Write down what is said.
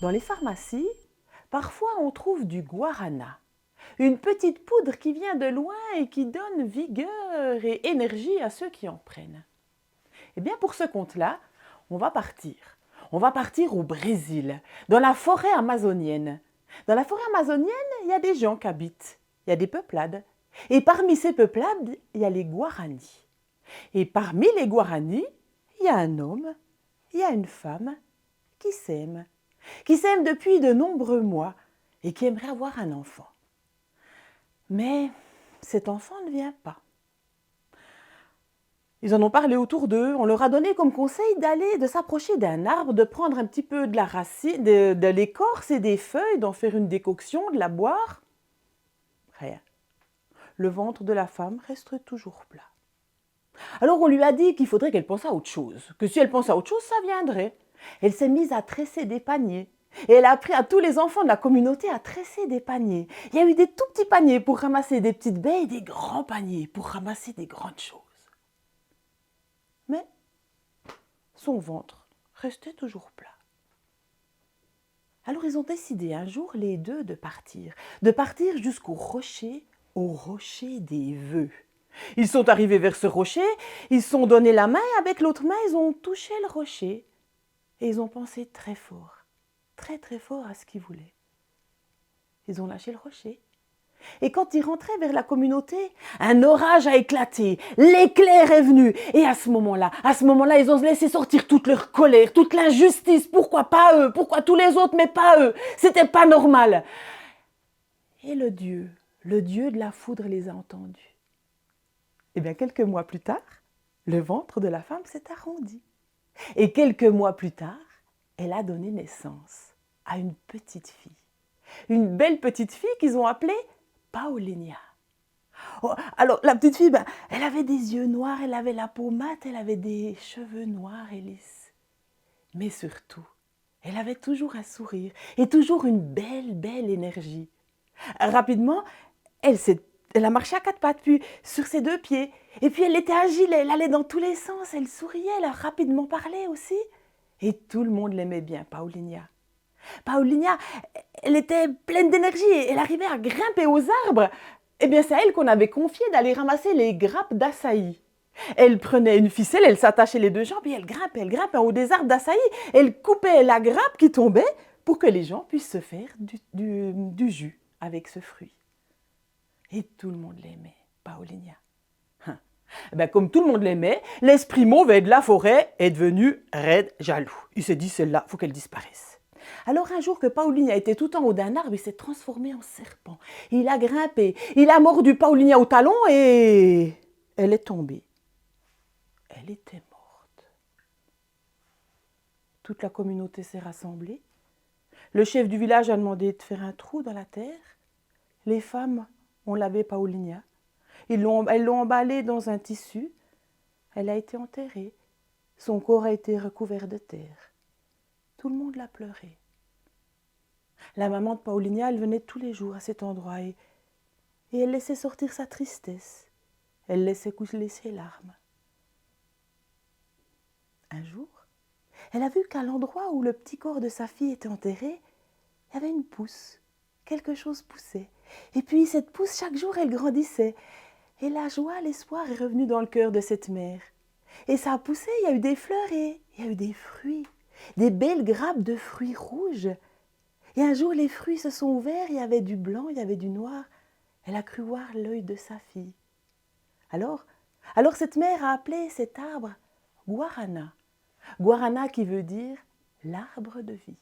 Dans les pharmacies, parfois on trouve du guarana, une petite poudre qui vient de loin et qui donne vigueur et énergie à ceux qui en prennent. Eh bien, pour ce compte-là, on va partir. On va partir au Brésil, dans la forêt amazonienne. Dans la forêt amazonienne, il y a des gens qui habitent, il y a des peuplades. Et parmi ces peuplades, il y a les Guaranis. Et parmi les Guaranis, il y a un homme, il y a une femme qui s'aiment depuis de nombreux mois et qui aimerait avoir un enfant. Mais cet enfant ne vient pas. Ils en ont parlé autour d'eux, on leur a donné comme conseil de s'approcher d'un arbre, de prendre un petit peu de la racine, de l'écorce et des feuilles, d'en faire une décoction, de la boire. Rien. Le ventre de la femme reste toujours plat. Alors on lui a dit qu'il faudrait qu'elle pense à autre chose, que si elle pense à autre chose, ça viendrait. Elle s'est mise à tresser des paniers. Et elle a appris à tous les enfants de la communauté à tresser des paniers. Il y a eu des tout petits paniers pour ramasser des petites baies et des grands paniers pour ramasser des grandes choses. Mais son ventre restait toujours plat. Alors ils ont décidé un jour les deux de partir jusqu'au rocher, au rocher des vœux. Ils sont arrivés vers ce rocher, ils se sont donné la main et avec l'autre main ils ont touché le rocher. Et ils ont pensé très fort à ce qu'ils voulaient. Ils ont lâché le rocher. Et quand ils rentraient vers la communauté, un orage a éclaté, l'éclair est venu. Et à ce moment-là, ils ont laissé sortir toute leur colère, toute l'injustice. Pourquoi pas eux? Pourquoi tous les autres, mais pas eux? C'était pas normal. Et le Dieu de la foudre les a entendus. Et bien quelques mois plus tard, le ventre de la femme s'est arrondi. Et quelques mois plus tard, elle a donné naissance à une petite fille. Une belle petite fille qu'ils ont appelée Paulina. Oh, alors la petite fille, elle avait des yeux noirs, elle avait la peau mate, elle avait des cheveux noirs et lisses. Mais surtout, elle avait toujours un sourire et toujours une belle énergie. Rapidement, elle a marché à quatre pattes, puis sur ses deux pieds. Et puis elle était agile, elle allait dans tous les sens, elle souriait, elle a rapidement parlé aussi. Et tout le monde l'aimait bien, Paulina. Paulina, elle était pleine d'énergie et elle arrivait à grimper aux arbres. Eh bien, c'est à elle qu'on avait confié d'aller ramasser les grappes d'açaï. Elle prenait une ficelle, elle s'attachait les deux jambes et elle grimpait en haut des arbres d'açaï. Elle coupait la grappe qui tombait pour que les gens puissent se faire du jus avec ce fruit. Et tout le monde l'aimait, Paulina. Comme tout le monde l'aimait, l'esprit mauvais de la forêt est devenu raide jaloux. Il s'est dit, celle-là, il faut qu'elle disparaisse. Alors un jour que Paulina était tout en haut d'un arbre, il s'est transformé en serpent. Il a grimpé, il a mordu Paulina au talon et elle est tombée. Elle était morte. Toute la communauté s'est rassemblée. Le chef du village a demandé de faire un trou dans la terre. Les femmes ont lavé Paulina. Elles l'ont emballée dans un tissu. Elle a été enterrée. Son corps a été recouvert de terre. Tout le monde l'a pleuré. La maman de Paulina, elle venait tous les jours à cet endroit et elle laissait sortir sa tristesse. Elle laissait couler ses larmes. Un jour, elle a vu qu'à l'endroit où le petit corps de sa fille était enterré, il y avait une pousse. Quelque chose poussait. Et puis cette pousse, chaque jour, elle grandissait. Et la joie, l'espoir est revenu dans le cœur de cette mère. Et ça a poussé, il y a eu des fleurs et il y a eu des fruits. Des belles grappes de fruits rouges. Et un jour, les fruits se sont ouverts, il y avait du blanc, il y avait du noir. Elle a cru voir l'œil de sa fille. Alors cette mère a appelé cet arbre Guarana. Guarana qui veut dire l'arbre de vie.